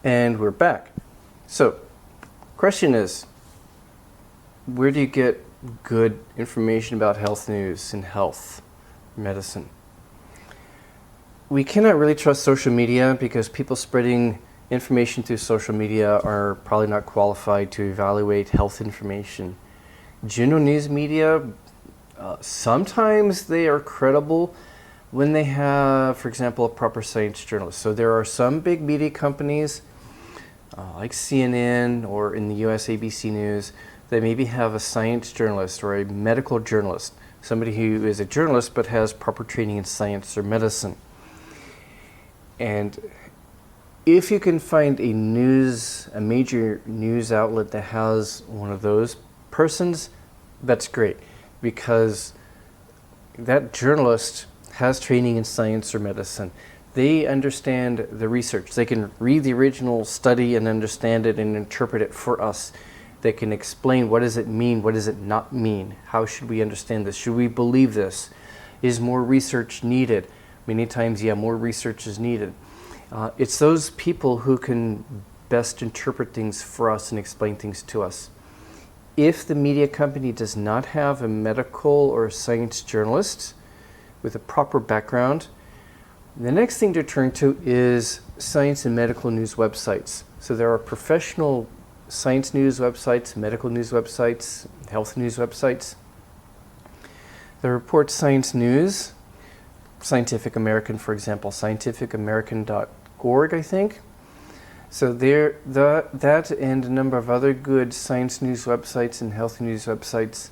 And we're back. So, question is, where do you get good information about health news and health medicine? We cannot really trust social media because people spreading information through social media are probably not qualified to evaluate health information. General news media, sometimes they are credible when they have, for example, a proper science journalist. So there are some big media companies like CNN or in the US ABC News that maybe have a science journalist or a medical journalist, somebody who is a journalist but has proper training in science or medicine. And if you can find a major news outlet that has one of those persons, that's great, because that journalist has training in science or medicine. They understand the research. They can read the original study and understand it and interpret it for us. They can explain, what does it mean, what does it not mean? How should we understand this? Should we believe this? Is more research needed? Many times, yeah, more research is needed. It's those people who can best interpret things for us and explain things to us. If the media company does not have a medical or science journalist with a proper background, the next thing to turn to is science and medical news websites. So there are professional science news websites, medical news websites, health news websites. The report Science News, Scientific American, for example, scientificamerican.org, I think. So there, that and a number of other good science news websites and health news websites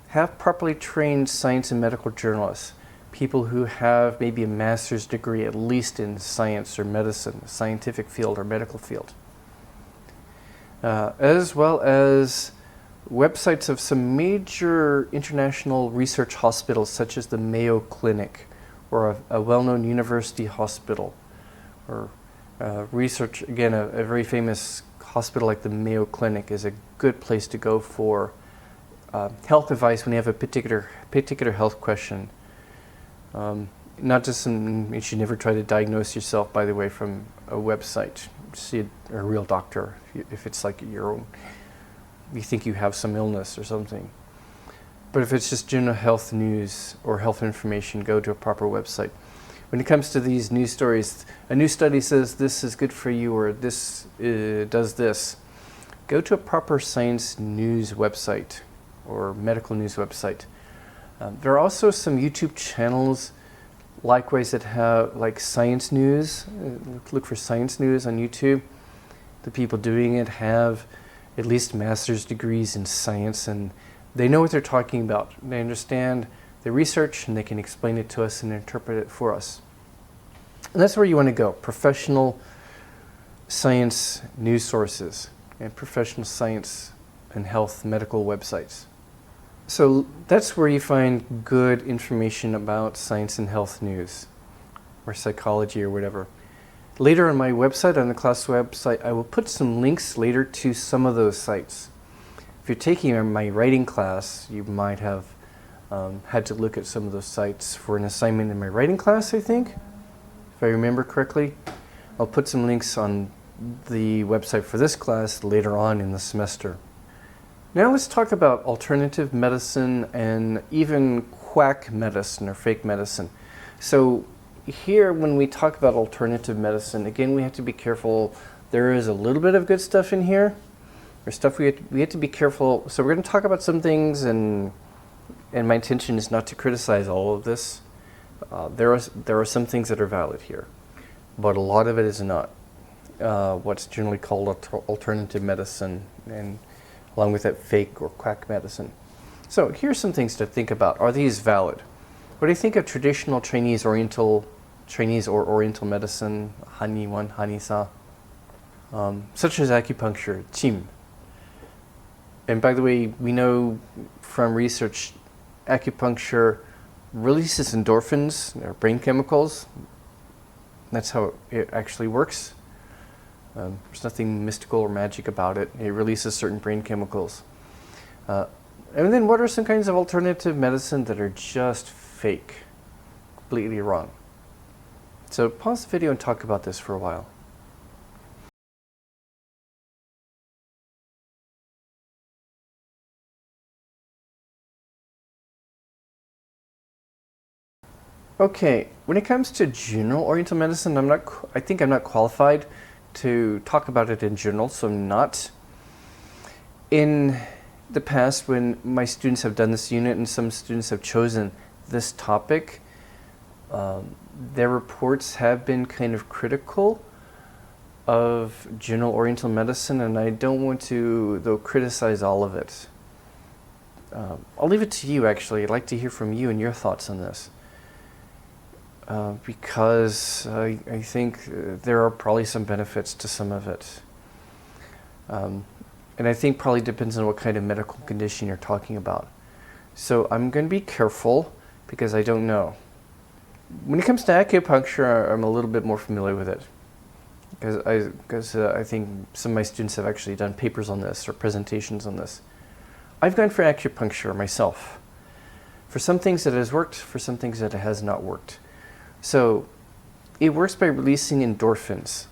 have properly trained science and medical journalists, people who have maybe a master's degree at least in science or medicine, scientific field or medical field. As well as websites of some major international research hospitals such as the Mayo Clinic or a well-known university hospital, or research, again, a very famous hospital like the Mayo Clinic is a good place to go for health advice when you have a particular health question. Not just you should never try to diagnose yourself, by the way, from a website. See a real doctor if it's like you think you have some illness or something. But if it's just general health news or health information, go to a proper website. When it comes to these news stories, a new study says this is good for you or this does this. Go to a proper science news website or medical news website. There are also some YouTube channels likewise that have like science news. Look for science news on YouTube. The people doing it have at least master's degrees in science and they know what they're talking about. They understand the research and they can explain it to us and interpret it for us. And that's where you want to go, professional science news sources and professional science and health medical websites. So that's where you find good information about science and health news or psychology or whatever. Later on my website, on the class website, I will put some links later to some of those sites. If you're taking my writing class, you might have had to look at some of those sites for an assignment in my writing class, I think, if I remember correctly. I'll put some links on the website for this class later on in the semester. Now let's talk about alternative medicine and even quack medicine or fake medicine. So here, when we talk about alternative medicine, again, we have to be careful. There is a little bit of good stuff in here. There's stuff we have to be careful. So we're going to talk about some things, and my intention is not to criticize all of this. There are some things that are valid here, but a lot of it is not. What's generally called alternative medicine, and along with that, fake or quack medicine. So here's some things to think about. Are these valid? What do you think of traditional Chinese or Oriental medicine, Haniwan, Hanisa, such as acupuncture, Qim? And by the way, we know from research, acupuncture releases endorphins, or brain chemicals. That's how it actually works. There's nothing mystical or magic about it. It releases certain brain chemicals. And then what are some kinds of alternative medicine that are just fake, completely wrong? So pause the video and talk about this for a while. Okay, when it comes to general Oriental medicine, I think I'm not qualified to talk about it in general, so I'm not. In the past, when my students have done this unit and some students have chosen this topic, their reports have been kind of critical of general Oriental medicine, and I don't want to, though, criticize all of it. I'll leave it to you, actually. I'd like to hear from you and your thoughts on this. Because I think there are probably some benefits to some of it. And I think probably depends on what kind of medical condition you're talking about. So I'm going to be careful because I don't know. When it comes to acupuncture, I'm a little bit more familiar with it. Because I think some of my students have actually done papers on this or presentations on this. I've gone for acupuncture myself. For some things it has worked, for some things that it has not worked. So it works by releasing endorphins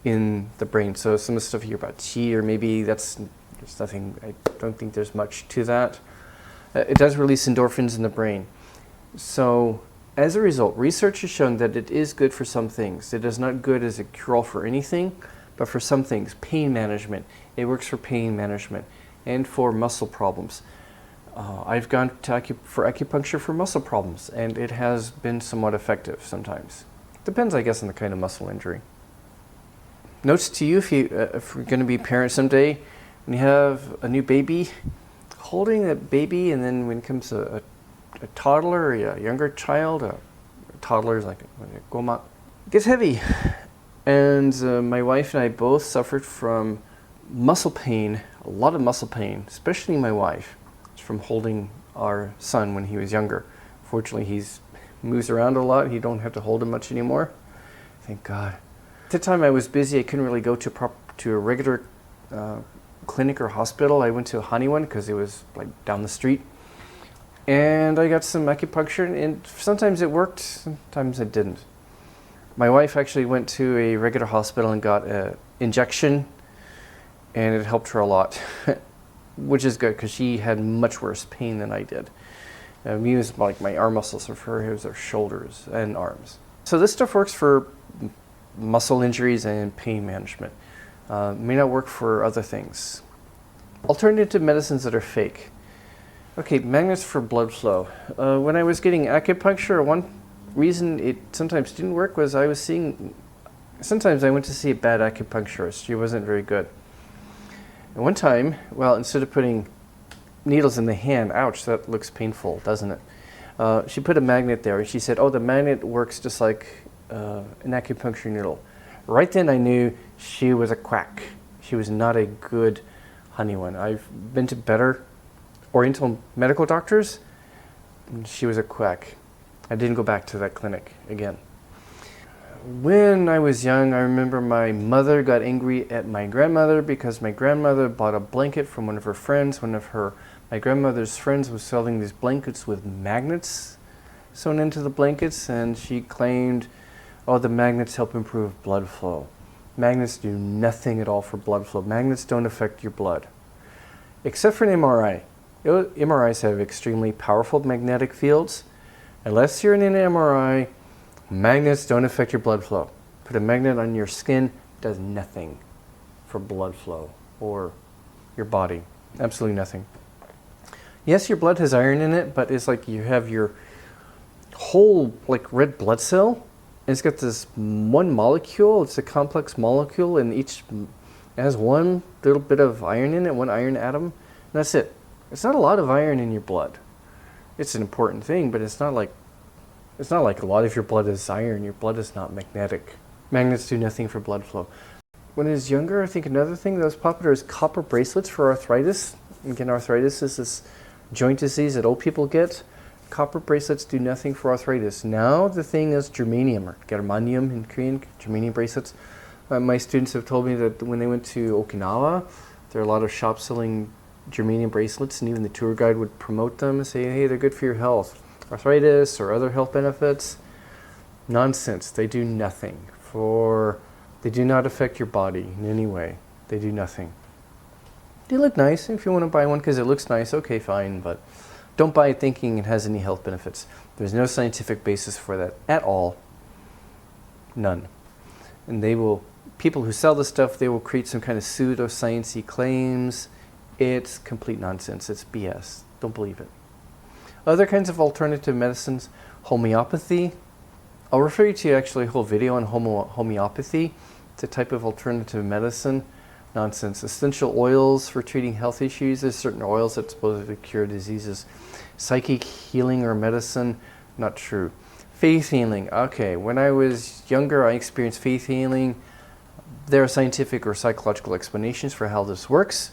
in the brain. So some of the stuff you hear about qi, or maybe there's nothing, I don't think there's much to that. It does release endorphins in the brain. So as a result, research has shown that it is good for some things. It is not good as a cure-all for anything, but for some things, pain management. It works for pain management and for muscle problems. I've gone for acupuncture for muscle problems, and it has been somewhat effective sometimes. Depends, I guess, on the kind of muscle injury. Notes to you, if you're going to be a parent someday, when you have a new baby, holding that baby, and then when it comes to a toddler or a younger child, a toddler is like a goma, it gets heavy. And my wife and I both suffered from muscle pain, a lot of muscle pain, especially my wife, from holding our son when he was younger. Fortunately, he's moves around a lot. You don't have to hold him much anymore. Thank God. At the time I was busy, I couldn't really go to a regular clinic or hospital. I went to a honey one because it was like down the street. And I got some acupuncture, and sometimes it worked, sometimes it didn't. My wife actually went to a regular hospital and got an injection, and it helped her a lot. Which is good because she had much worse pain than I did. Me was like my arm muscles, so for her it was her shoulders and arms. So this stuff works for muscle injuries and pain management. May not work for other things. Alternative medicines that are fake. Okay, magnets for blood flow. When I was getting acupuncture, one reason it sometimes didn't work was sometimes I went to see a bad acupuncturist. She wasn't very good. And one time, well, instead of putting needles in the hand, ouch, that looks painful, doesn't it? She put a magnet there, and she said, oh, the magnet works just like an acupuncture needle. Right then I knew she was a quack. She was not a good honey one. I've been to better Oriental medical doctors, and she was a quack. I didn't go back to that clinic again. When I was young, I remember my mother got angry at my grandmother because my grandmother bought a blanket from one of her friends. My grandmother's friends was selling these blankets with magnets sewn into the blankets, and she claimed, oh, the magnets help improve blood flow. Magnets do nothing at all for blood flow. Magnets don't affect your blood. Except for an MRI. MRIs have extremely powerful magnetic fields. Unless you're in an MRI, magnets don't affect your blood flow. Put a magnet on your skin, does nothing for blood flow or your body. Absolutely nothing. Yes, your blood has iron in it, but it's like you have your whole like red blood cell, and it's got this one molecule. It's a complex molecule, and each has one little bit of iron in it, one iron atom, and that's it. It's not a lot of iron in your blood. It's an important thing, but it's not like a lot of your blood is iron. Your blood is not magnetic. Magnets do nothing for blood flow. When I was younger, I think another thing that was popular is copper bracelets for arthritis. Again, arthritis is this joint disease that old people get. Copper bracelets do nothing for arthritis. Now the thing is germanium, or germanium in Korean, germanium bracelets. My students have told me that when they went to Okinawa, there are a lot of shops selling germanium bracelets, and even the tour guide would promote them and say, hey, they're good for your health. Arthritis or other health benefits. Nonsense. They do nothing. They do not affect your body in any way. They do nothing. They look nice. If you want to buy one because it looks nice, okay, fine, but Don't buy it thinking it has any health benefits. There's no scientific basis for that at all. None. And people who sell this stuff, they will create some kind of pseudoscience-y claims. It's complete nonsense. It's BS. Don't believe it. Other kinds of alternative medicines, homeopathy. I'll refer you to actually a whole video on homeopathy. It's a type of alternative medicine. Nonsense. Essential oils for treating health issues. There's certain oils that supposedly cure diseases. Psychic healing or medicine, not true. Faith healing. Okay, when I was younger, I experienced faith healing. There are scientific or psychological explanations for how this works.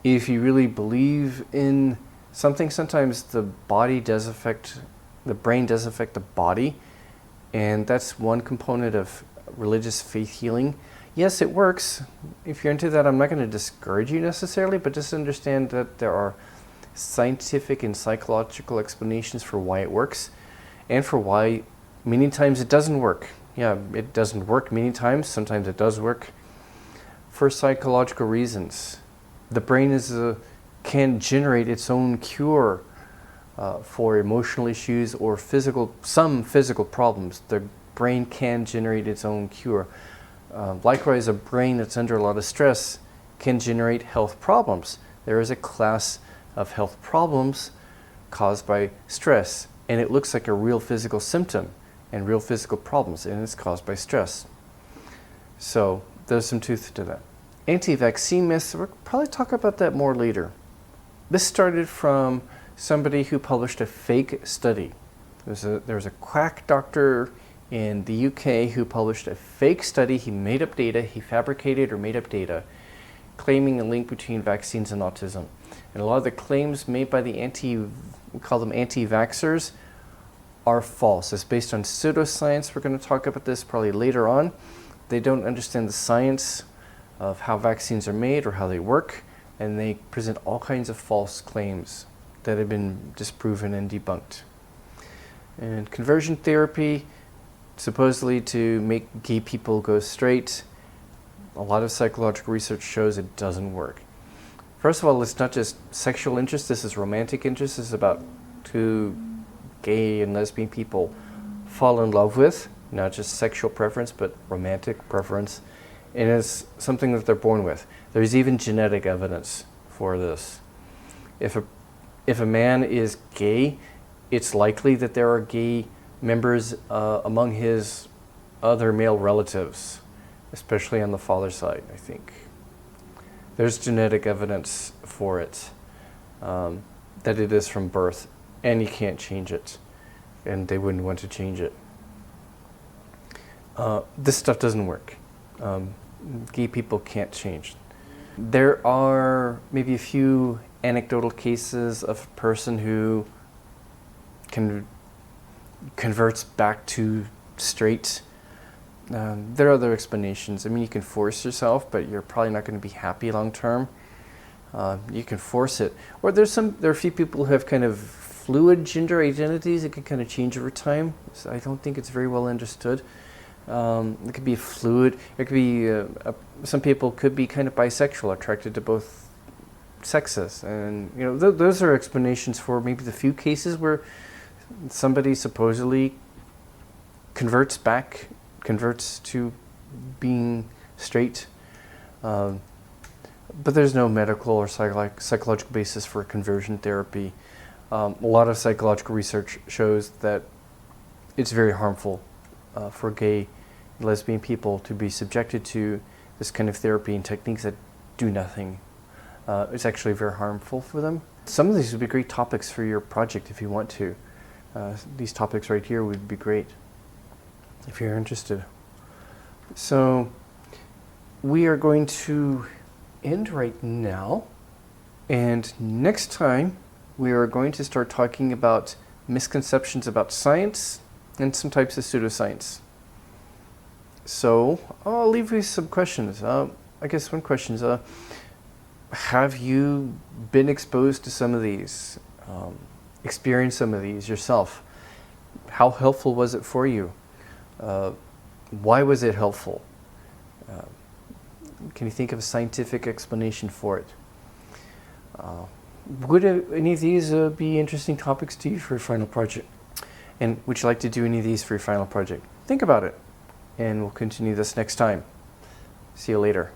If you really believe in something, sometimes the brain does affect the body, and that's one component of religious faith healing. Yes, it works. If you're into that, I'm not going to discourage you necessarily, but just understand that there are scientific and psychological explanations for why it works, and for why many times it doesn't work. Yeah, it doesn't work many times. Sometimes it does work for psychological reasons. The brain can generate its own cure for emotional issues or some physical problems. The brain can generate its own cure. Likewise, a brain that's under a lot of stress can generate health problems. There is a class of health problems caused by stress, and it looks like a real physical symptom and real physical problems, and it's caused by stress. So there's some truth to that. Anti-vaccine myths, we'll probably talk about that more later. This started from somebody who published a fake study. There was a quack doctor in the UK who published a fake study. He made up data, he fabricated or made up data, claiming a link between vaccines and autism. And a lot of the claims made by the we call them anti-vaxxers, are false. It's based on pseudoscience. We're going to talk about this probably later on. They don't understand the science of how vaccines are made or how they work, and they present all kinds of false claims that have been disproven and debunked. And conversion therapy, supposedly to make gay people go straight. A lot of psychological research shows it doesn't work. First of all, it's not just sexual interest, this is romantic interest. This is about two gay and lesbian people fall in love with, not just sexual preference, but romantic preference. And it's something that they're born with. There's even genetic evidence for this. If a man is gay, it's likely that there are gay members among his other male relatives, especially on the father's side, I think. There's genetic evidence for it, that it is from birth, and you can't change it, and they wouldn't want to change it. This stuff doesn't work. Gay people can't change. There are maybe a few anecdotal cases of a person who converts back to straight. There are other explanations. I mean, you can force yourself, but you're probably not going to be happy long term. You can force it. Or there are a few people who have kind of fluid gender identities that can kind of change over time. So I don't think it's very well understood. It could be fluid. It could be some people could be kind of bisexual, attracted to both sexes, and those are explanations for maybe the few cases where somebody supposedly converts to being straight. But there's no medical or psychological basis for conversion therapy. A lot of psychological research shows that it's very harmful for gay and lesbian people to be subjected to this kind of therapy and techniques that do nothing. It's actually very harmful for them. Some of these would be great topics for your project if you want to. These topics right here would be great if you're interested. So we are going to end right now, and next time we are going to start talking about misconceptions about science and some types of pseudoscience. So I'll leave you some questions. I guess one question is, have you been exposed to some of these, experienced some of these yourself? How helpful was it for you? Why was it helpful? Can you think of a scientific explanation for it? would any of these be interesting topics to you for your final project? And would you like to do any of these for your final project? Think about it, and we'll continue this next time. See you later.